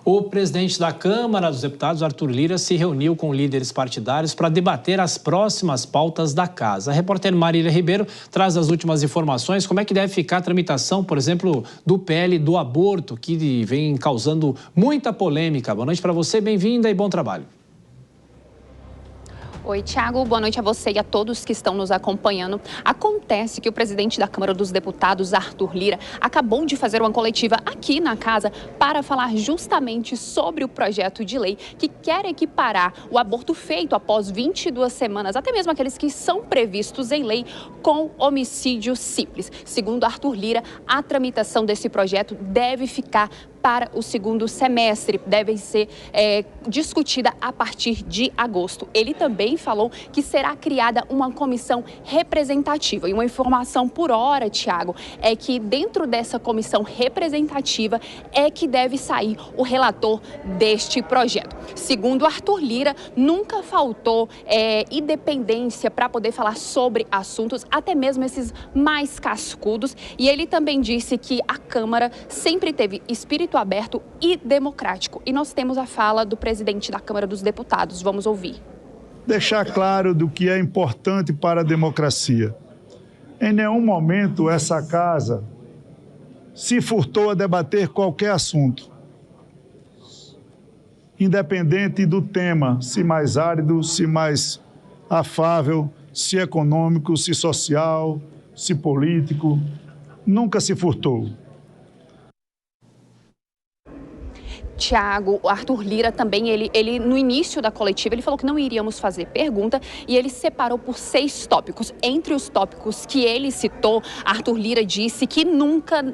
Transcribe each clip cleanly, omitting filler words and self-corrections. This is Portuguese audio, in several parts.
O presidente da Câmara dos Deputados, Arthur Lira, se reuniu com líderes partidários para debater as próximas pautas da casa. A repórter Marília Ribeiro traz as últimas informações. Como é que deve ficar a tramitação, por exemplo, do PL do aborto, que vem causando muita polêmica. Boa noite para você, bem-vinda e bom trabalho. Oi, Thiago. Boa noite a você e a todos que estão nos acompanhando. Acontece que o presidente da Câmara dos Deputados, Arthur Lira, acabou de fazer uma coletiva aqui na casa para falar justamente sobre o projeto de lei que quer equiparar o aborto feito após 22 semanas, até mesmo aqueles que são previstos em lei, com homicídio simples. Segundo Arthur Lira, a tramitação desse projeto deve ficar para o segundo semestre, deve ser discutida a partir de agosto. Ele também falou que será criada uma comissão representativa. E uma informação por hora, Thiago, é que dentro dessa comissão representativa é que deve sair o relator deste projeto. Segundo Arthur Lira, nunca faltou independência para poder falar sobre assuntos, até mesmo esses mais cascudos. E ele também disse que a Câmara sempre teve espírito aberto e democrático. E nós temos a fala do presidente da Câmara dos Deputados. Vamos ouvir. Deixar claro do que é importante para a democracia. Em nenhum momento essa casa se furtou a debater qualquer assunto, independente do tema, se mais árido, se mais afável, se econômico, se social, se político, nunca se furtou. Thiago, o Arthur Lira também, ele no início da coletiva, ele falou que não iríamos fazer pergunta e ele separou por 6 tópicos. Entre os tópicos que ele citou, Arthur Lira disse que nunca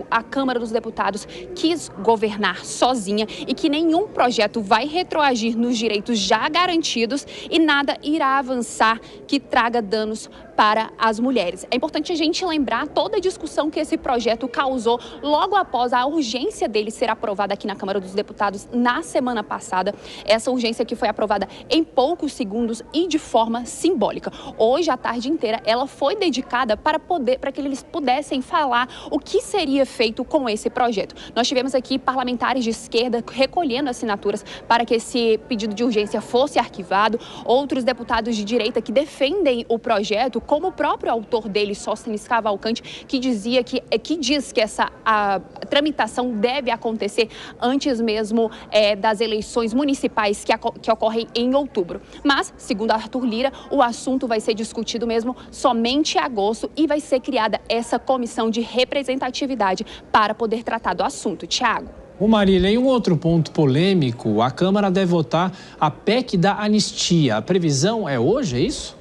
a Câmara dos Deputados quis governar sozinha e que nenhum projeto vai retroagir nos direitos já garantidos e nada irá avançar que traga danos para as mulheres. É importante a gente lembrar toda a discussão que esse projeto causou logo após a urgência dele ser aprovada aqui na Câmara dos Deputados na semana passada. Essa urgência que foi aprovada em poucos segundos e de forma simbólica. Hoje, a tarde inteira, ela foi dedicada para que eles pudessem falar o que seria feito com esse projeto. Nós tivemos aqui parlamentares de esquerda recolhendo assinaturas para que esse pedido de urgência fosse arquivado. Outros deputados de direita que defendem o projeto, como o próprio autor dele, Sóstenes Cavalcante, que diz que a tramitação deve acontecer antes mesmo das eleições municipais que ocorrem em outubro. Mas, segundo Arthur Lira, o assunto vai ser discutido mesmo somente em agosto e vai ser criada essa comissão de representatividade para poder tratar do assunto. Thiago. Marília, em um outro ponto polêmico, a Câmara deve votar a PEC da anistia. A previsão é hoje, é isso?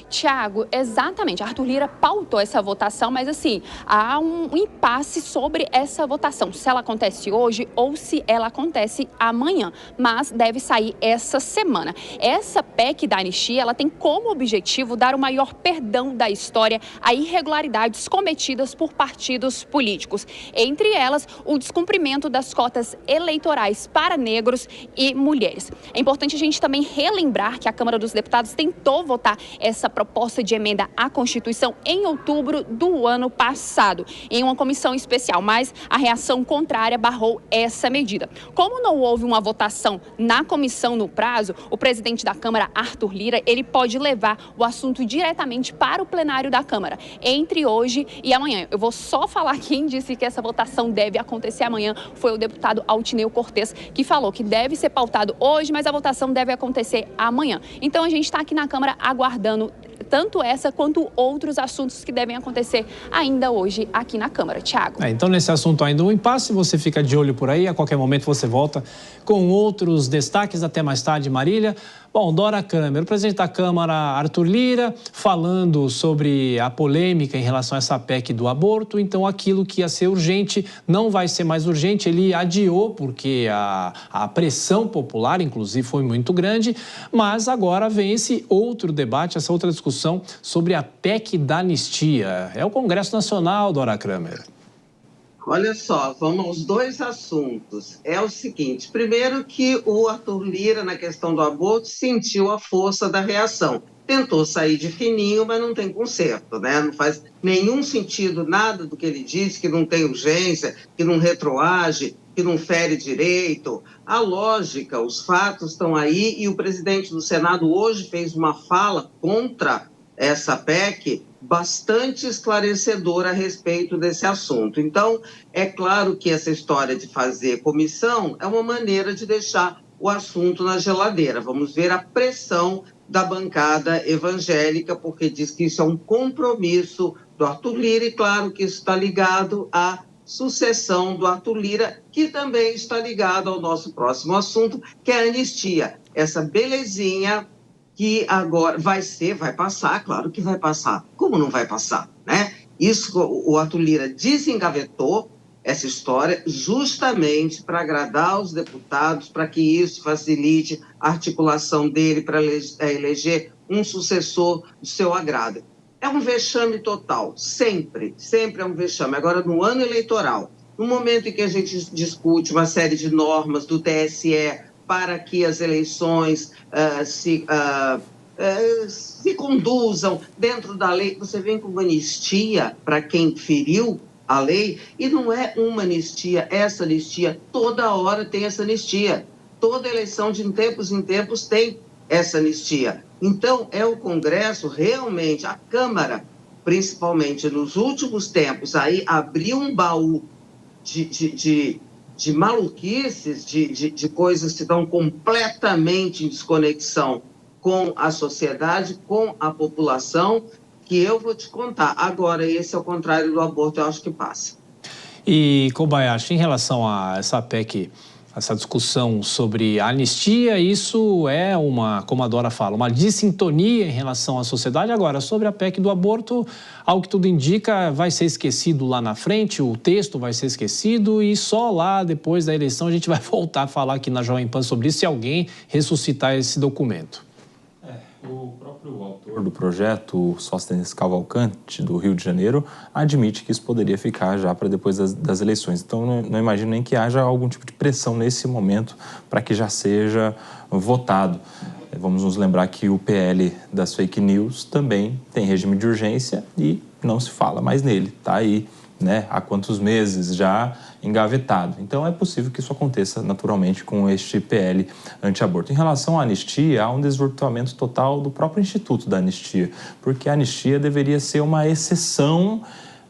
Thiago, exatamente. Arthur Lira pautou essa votação, mas assim, há um impasse sobre essa votação, se ela acontece hoje ou se ela acontece amanhã, mas deve sair essa semana. Essa PEC da anistia, ela tem como objetivo dar o maior perdão da história a irregularidades cometidas por partidos políticos, entre elas o descumprimento das cotas eleitorais para negros e mulheres. É importante a gente também relembrar que a Câmara dos Deputados tentou votar essa proposta de emenda à Constituição em outubro do ano passado, em uma comissão especial, mas a reação contrária barrou essa medida. Como não houve uma votação na comissão no prazo, o presidente da Câmara, Arthur Lira, ele pode levar o assunto diretamente para o plenário da Câmara, entre hoje e amanhã. Eu vou só falar quem disse que essa votação deve acontecer amanhã, foi o deputado Altineu Cortes, que falou que deve ser pautado hoje, mas a votação deve acontecer amanhã. Então a gente está aqui na Câmara aguardando tanto essa quanto outros assuntos que devem acontecer ainda hoje aqui na Câmara. Thiago. Então, nesse assunto ainda um impasse, você fica de olho por aí, a qualquer momento você volta com outros destaques. Até mais tarde, Marília. Bom, Dora Kramer, o presidente da Câmara, Arthur Lira, falando sobre a polêmica em relação a essa PEC do aborto. Então, aquilo que ia ser urgente não vai ser mais urgente. Ele adiou porque a pressão popular, inclusive, foi muito grande. Mas agora vem esse outro debate, essa outra discussão sobre a PEC da anistia. É o Congresso Nacional, Dora Kramer. Olha só, vamos aos dois assuntos. É o seguinte, primeiro que o Arthur Lira, na questão do aborto, sentiu a força da reação. Tentou sair de fininho, mas não tem conserto, né? Não faz nenhum sentido nada do que ele disse, que não tem urgência, que não retroage, que não fere direito. A lógica, os fatos estão aí e o presidente do Senado hoje fez uma fala contra essa PEC bastante esclarecedora a respeito desse assunto. Então, é claro que essa história de fazer comissão é uma maneira de deixar o assunto na geladeira. Vamos ver a pressão da bancada evangélica, porque diz que isso é um compromisso do Arthur Lira e, claro, que isso está ligado à sucessão do Arthur Lira, que também está ligado ao nosso próximo assunto, que é a anistia. Essa belezinha que agora vai passar, claro que vai passar. Como não vai passar, né? Isso, o Arthur Lira desengavetou essa história justamente para agradar os deputados, para que isso facilite a articulação dele para eleger um sucessor do seu agrado. É um vexame total, sempre é um vexame. Agora, no ano eleitoral, no momento em que a gente discute uma série de normas do TSE para que as eleições se conduzam dentro da lei, você vem com uma anistia para quem feriu a lei, e não é uma anistia, essa anistia, toda hora tem essa anistia. Toda eleição, de tempos em tempos, tem essa anistia. Então, é o Congresso, realmente, a Câmara, principalmente nos últimos tempos, aí abriu um baú de maluquices, de coisas que estão completamente em desconexão com a sociedade, com a população, que eu vou te contar. Agora, esse é o contrário do aborto, eu acho que passa. E, Kobayashi, em relação a essa PEC, essa discussão sobre a anistia, isso é uma, como a Dora fala, uma dissintonia em relação à sociedade. Agora, sobre a PEC do aborto, ao que tudo indica, vai ser esquecido lá na frente, o texto vai ser esquecido e só lá, depois da eleição, a gente vai voltar a falar aqui na Jovem Pan sobre isso, se alguém ressuscitar esse documento. O próprio autor do projeto, Sóstenes Cavalcante, do Rio de Janeiro, admite que isso poderia ficar já para depois das eleições. Então, não imagino nem que haja algum tipo de pressão nesse momento para que já seja votado. Vamos nos lembrar que o PL das fake news também tem regime de urgência e não se fala mais nele. Está aí, né, há quantos meses já engavetado. Então, é possível que isso aconteça naturalmente com este PL anti-aborto. Em relação à anistia, há um desvirtuamento total do próprio Instituto da Anistia, porque a anistia deveria ser uma exceção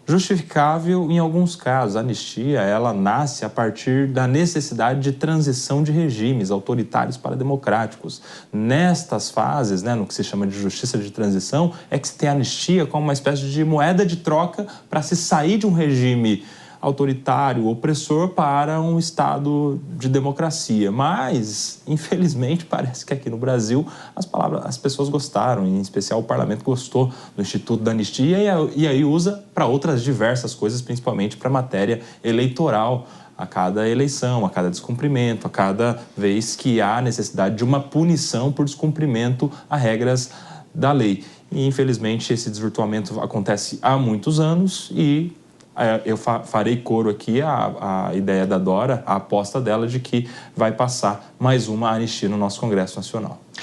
justificável em alguns casos. A anistia, ela nasce a partir da necessidade de transição de regimes autoritários para democráticos. Nestas fases, né, no que se chama de justiça de transição, é que se tem a anistia como uma espécie de moeda de troca para se sair de um regime autoritário, opressor, para um estado de democracia. Mas, infelizmente, parece que aqui no Brasil as pessoas gostaram, em especial o parlamento gostou do Instituto da Anistia e aí usa para outras diversas coisas, principalmente para matéria eleitoral, a cada eleição, a cada descumprimento, a cada vez que há necessidade de uma punição por descumprimento a regras da lei. E, infelizmente, esse desvirtuamento acontece há muitos anos e eu farei coro aqui a ideia da Dora, a aposta dela de que vai passar mais uma anistia no nosso Congresso Nacional.